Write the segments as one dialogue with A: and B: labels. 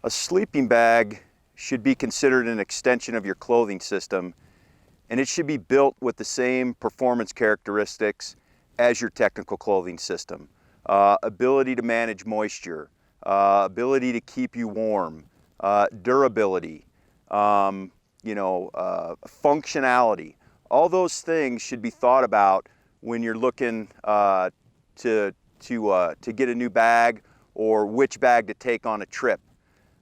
A: A sleeping bag should be considered an extension of your clothing system, and it should be built with the same performance characteristics as your technical clothing system. Ability to manage moisture, ability to keep you warm, durability, functionality. All those things should be thought about when you're looking to get a new bag or which bag to take on a trip.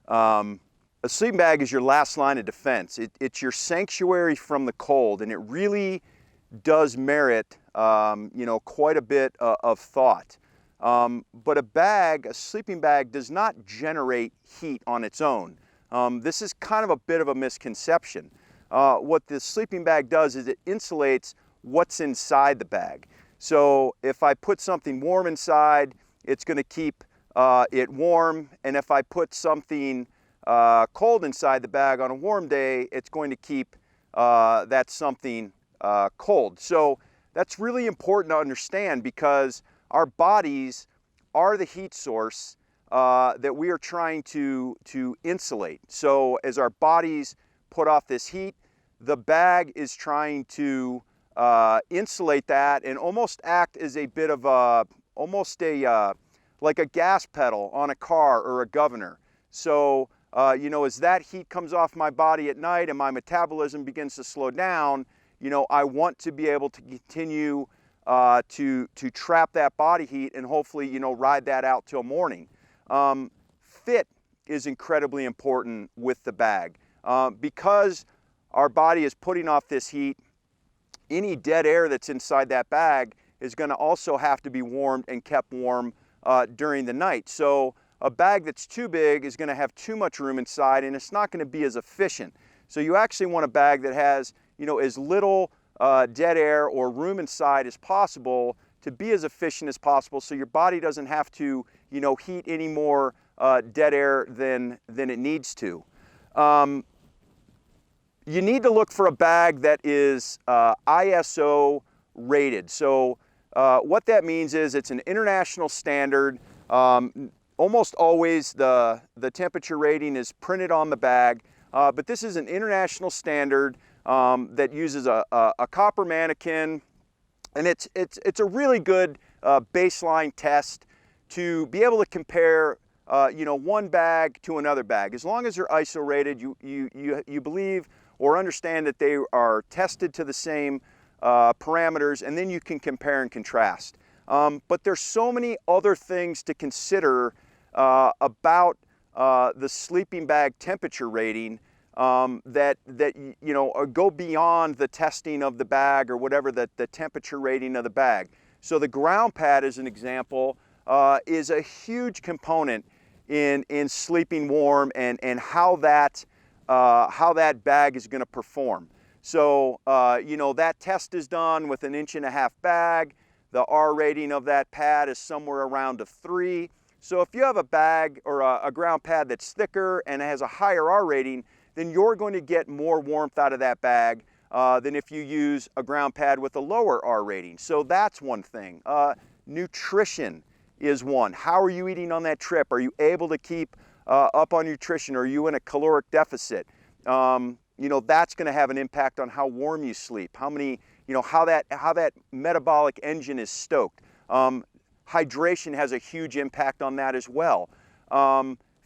A: A sleeping bag is your last line of defense. It's your sanctuary from the cold, and it really does merit quite a bit of thought. But a sleeping bag does not generate heat on its own. This is kind of a bit of a misconception. What the sleeping bag does is it insulates what's inside the bag. So if I put something warm inside, it's going to keep it warm, and if I put something cold inside the bag on a warm day, it's going to keep that something cold. So that's really important to understand, because our bodies are the heat source that we are trying to insulate. So as our bodies put off this heat, the bag is trying to insulate that and almost act as a bit of like a gas pedal on a car or a governor. So as that heat comes off my body at night and my metabolism begins to slow down, I want to be able to continue to trap that body heat and hopefully, ride that out till morning. Fit is incredibly important with the bag. Because our body is putting off this heat, any dead air that's inside that bag is going to also have to be warmed and kept warm during the night. So a bag that's too big is going to have too much room inside, and it's not going to be as efficient. So you actually want a bag that has, as little dead air or room inside as possible to be as efficient as possible, so your body doesn't have to, heat any more dead air than it needs to. You need to look for a bag that is ISO rated. So what that means is it's an international standard. Almost always the temperature rating is printed on the bag, but this is an international standard that uses a copper mannequin, and it's a really good baseline test to be able to compare one bag to another bag. As long as they're ISO rated, you believe or understand that they are tested to the same parameters, and then you can compare and contrast. But there's so many other things to consider about the sleeping bag temperature rating that go beyond the testing of the bag or whatever the temperature rating of the bag. So the ground pad, as an example, is a huge component in sleeping warm and how that bag is going to perform. So that test is done with an 1.5 inch bag. The R rating of that pad is somewhere around a 3. So if you have a bag or a ground pad that's thicker and has a higher R rating, then you're going to get more warmth out of that bag than if you use a ground pad with a lower R rating. So that's one thing. Nutrition is one. How are you eating on that trip? Are you able to keep up on nutrition? Are you in a caloric deficit? That's going to have an impact on how warm you sleep, how that metabolic engine is stoked. Hydration has a huge impact on that as well.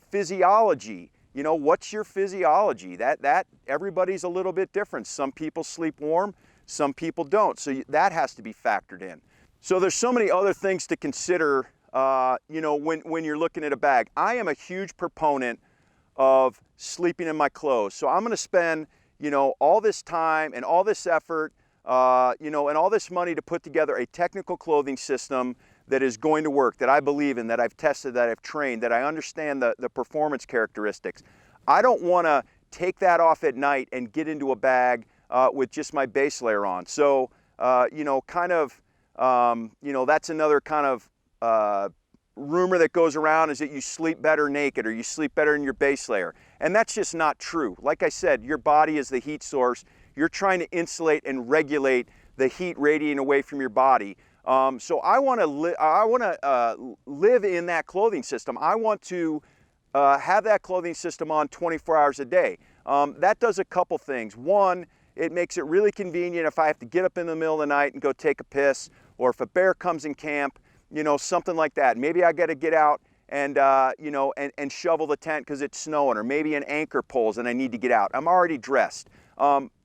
A: Physiology, what's your physiology? That everybody's a little bit different. Some people sleep warm, some people don't. So that has to be factored in. So there's so many other things to consider, when you're looking at a bag. I am a huge proponent of sleeping in my clothes. So I'm going to spend, all this time and all this effort, and all this money to put together a technical clothing system that is going to work, that I believe in, that I've tested, that I've trained, that I understand the performance characteristics. I don't want to take that off at night and get into a bag with just my base layer on. So, that's another kind of rumor that goes around, is that you sleep better naked or you sleep better in your base layer. And that's just not true. Like I said, your body is the heat source. You're trying to insulate and regulate the heat radiating away from your body. So I want to live in that clothing system. I want to have that clothing system on 24 hours a day. That does a couple things. One, it makes it really convenient if I have to get up in the middle of the night and go take a piss, or if a bear comes in camp, you know, something like that. Maybe I got to get out and you know, and shovel the tent because it's snowing, or maybe an anchor pulls and I need to get out. I'm already dressed.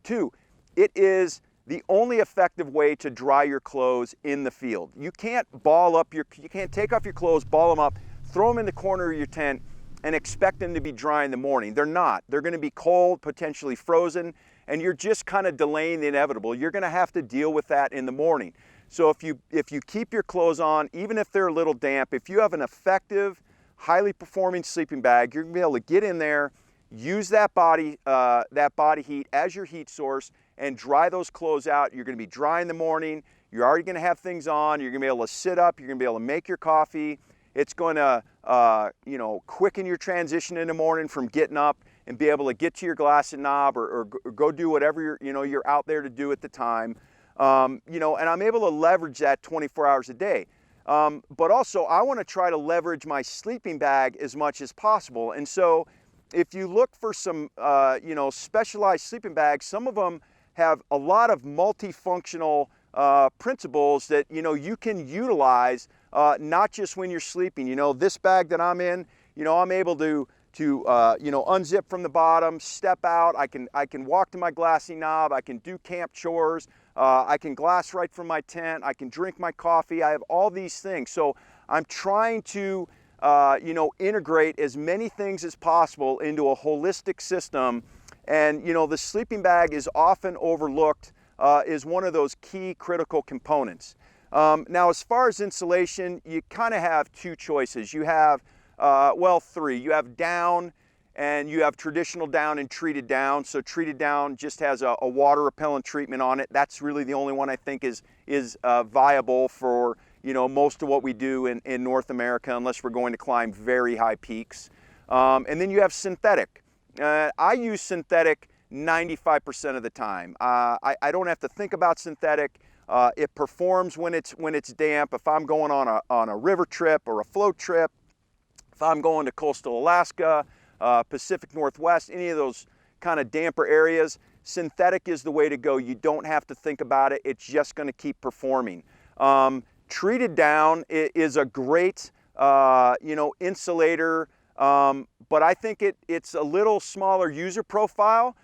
A: Two, it is the only effective way to dry your clothes in the field. You can't you can't take off your clothes, ball them up, throw them in the corner of your tent and expect them to be dry in the morning. They're not. They're going to be cold, potentially frozen, and you're just kind of delaying the inevitable. You're going to have to deal with that in the morning. So if you keep your clothes on, even if they're a little damp, if you have an effective, highly performing sleeping bag, you're going to be able to get in there, use that body heat as your heat source, and dry those clothes out. You're going to be dry in the morning. You're already going to have things on. You're going to be able to sit up. You're going to be able to make your coffee. It's going to you know, quicken your transition in the morning from getting up and be able to get to your glass and knob, or go do whatever you're out there to do at the time. You know, and I'm able to leverage that 24 hours a day. But also I want to try to leverage my sleeping bag as much as possible. And so if you look for some you know, specialized sleeping bags, some of them have a lot of multifunctional principles that, you know, you can utilize not just when you're sleeping. You know, this bag that I'm in, you know, I'm able to you know, unzip from the bottom, step out. I can walk to my glassy knob. I can do camp chores. I can glass right from my tent. I can drink my coffee. I have all these things. So I'm trying to you know, integrate as many things as possible into a holistic system. And you know, the sleeping bag is often overlooked as one of those key critical components. Now, as far as insulation, you kind of have two choices. You have, well, three. You have down, and you have traditional down and treated down. So treated down just has a water repellent treatment on it. That's really the only one I think is viable for, you know, most of what we do in North America, unless we're going to climb very high peaks. And then you have synthetic. I use synthetic 95% of the time. I don't have to think about synthetic. It performs when it's damp. If I'm going on a river trip or a float trip, if I'm going to coastal Alaska, Pacific Northwest, any of those kind of damper areas, synthetic is the way to go. You don't have to think about it. It's just going to keep performing. Treated down is a great you know, insulator, but I think it's a little smaller user profile.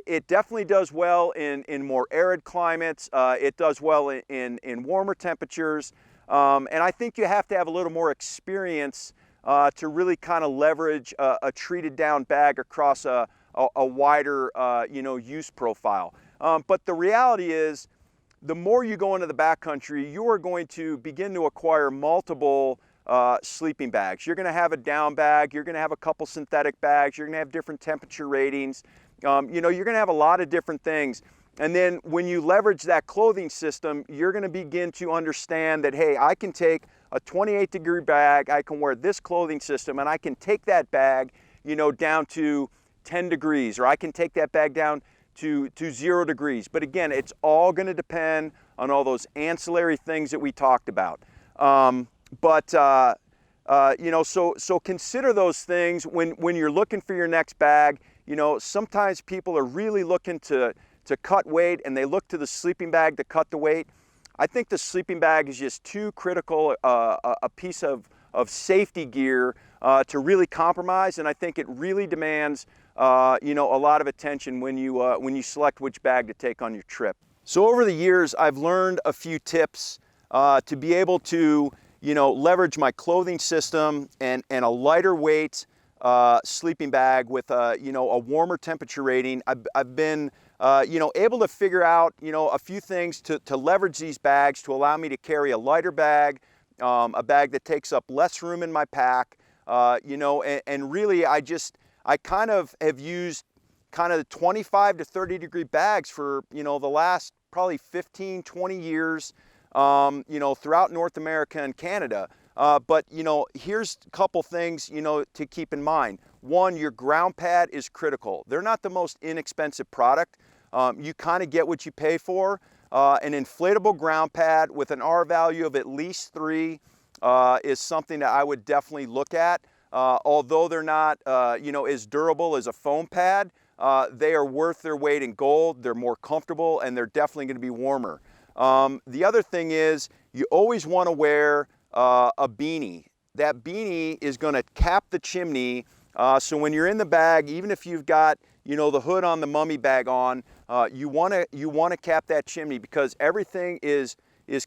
A: It definitely does well in more arid climates. It does well in warmer temperatures. And I think you have to have a little more experience to really kind of leverage a treated down bag across a wider you know, use profile. But the reality is, the more you go into the backcountry, you are going to begin to acquire multiple sleeping bags. You're going to have a down bag. You're going to have a couple synthetic bags. You're going to have different temperature ratings. You know, you're going to have a lot of different things. And then when you leverage that clothing system, you're going to begin to understand that, hey, I can take a 28-degree bag, I can wear this clothing system, and I can take that bag, you know, down to 10 degrees, or I can take that bag down to 0 degrees. But again, it's all going to depend on all those ancillary things that we talked about. You know, so consider those things when you're looking for your next bag. You know, sometimes people are really looking to cut weight, and they look to the sleeping bag to cut the weight. I think the sleeping bag is just too critical a piece of safety gear to really compromise, and I think it really demands you know, a lot of attention when you select which bag to take on your trip. So over the years, I've learned a few tips to be able to, you know, leverage my clothing system and a lighter weight sleeping bag with you know, a warmer temperature rating. I've been you know, able to figure out, you know, a few things to leverage these bags to allow me to carry a lighter bag, a bag that takes up less room in my pack, you know, and really I kind of have used kind of the 25 to 30 degree bags for, you know, the last probably 15, 20 years, you know, throughout North America and Canada. But, you know, here's a couple things, you know, to keep in mind. One, your ground pad is critical. They're not the most inexpensive product. You kind of get what you pay for. An inflatable ground pad with an R value of at least 3 is something that I would definitely look at. although they're not, as durable as a foam pad, they are worth their weight in gold. They're more comfortable, and they're definitely going to be warmer. The other thing is, you always want to wear a beanie. That beanie is going to cap the chimney, so when you're in the bag, even if you've got the hood on the mummy bag on, you want to cap that chimney, because everything is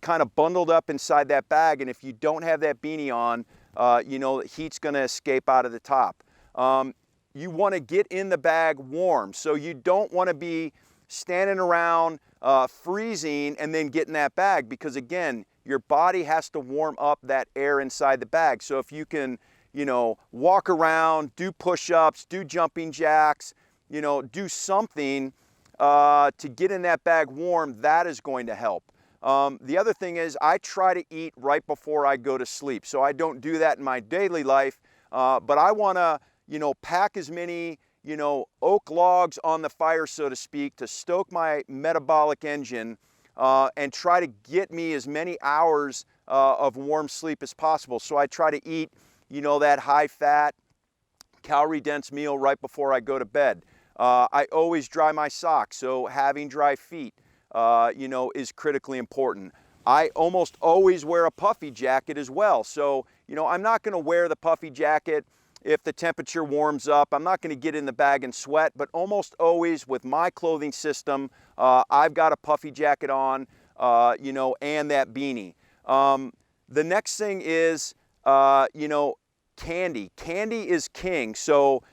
A: kind of bundled up inside that bag, and if you don't have that beanie on, heat's going to escape out of the top. You want to get in the bag warm, so you don't want to be standing around freezing and then get in that bag, because again, your body has to warm up that air inside the bag. So if you can, walk around, do push-ups, do jumping jacks, do something to get in that bag warm, that is going to help. The other thing is, I try to eat right before I go to sleep. So I don't do that in my daily life, but I want to, pack as many, oak logs on the fire, so to speak, to stoke my metabolic engine and try to get me as many hours of warm sleep as possible. So I try to eat, that high-fat, calorie-dense meal right before I go to bed. I always dry my socks, so having dry feet, is critically important. I almost always wear a puffy jacket as well. So, I'm not going to wear the puffy jacket if the temperature warms up. I'm not going to get in the bag and sweat, but almost always with my clothing system, I've got a puffy jacket on, and that beanie. The next thing is, candy. Candy is king. So,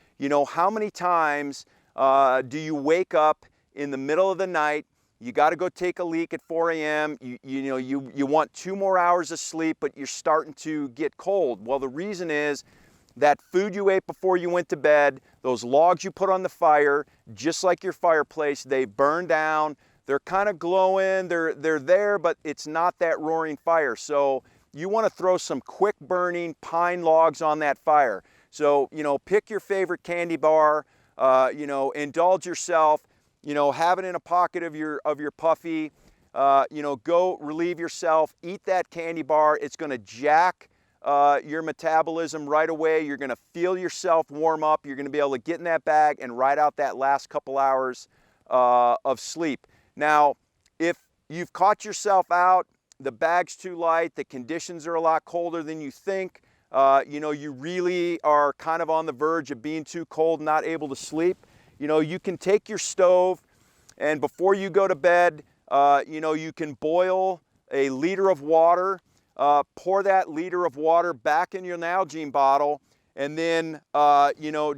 A: how many times do you wake up in the middle of the night? You got to go take a leak at 4 a.m. You want 2 more hours of sleep, but you're starting to get cold. Well, the reason is that food you ate before you went to bed, those logs you put on the fire, just like your fireplace, they burn down. They're kind of glowing. They're there, but it's not that roaring fire. So you want to throw some quick burning pine logs on that fire. So, pick your favorite candy bar, indulge yourself. Have it in a pocket of your puffy, go relieve yourself, eat that candy bar. It's going to jack your metabolism right away. You're going to feel yourself warm up. You're going to be able to get in that bag and ride out that last couple hours of sleep. Now, if you've caught yourself out, the bag's too light, the conditions are a lot colder than you think, you really are kind of on the verge of being too cold, not able to sleep, you can take your stove, and before you go to bed, you can boil a liter of water, pour that liter of water back in your Nalgene bottle, and then,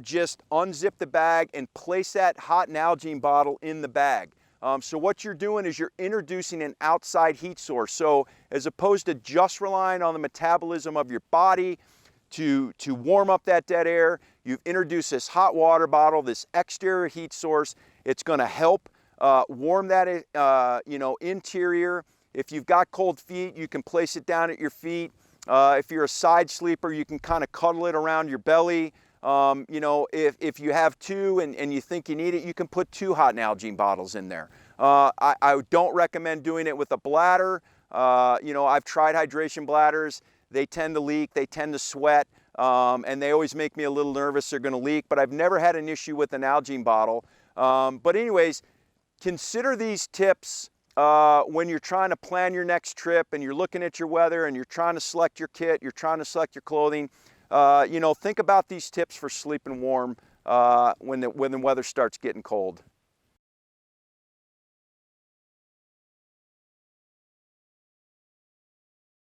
A: just unzip the bag and place that hot Nalgene bottle in the bag. So what you're doing is you're introducing an outside heat source. So as opposed to just relying on the metabolism of your body to warm up that dead air, you've introduced this hot water bottle, this exterior heat source. It's going to help warm that interior. If you've got cold feet, you can place it down at your feet. If you're a side sleeper, you can kind of cuddle it around your belly. If you have two and you think you need it, you can put 2 hot Nalgene bottles in there. I don't recommend doing it with a bladder. I've tried hydration bladders. They tend to leak, they tend to sweat, and they always make me a little nervous they're going to leak, but I've never had an issue with an Nalgene bottle. But anyways, consider these tips when you're trying to plan your next trip and you're looking at your weather and you're trying to select your kit, you're trying to select your clothing. Think about these tips for sleeping warm when the weather starts getting cold.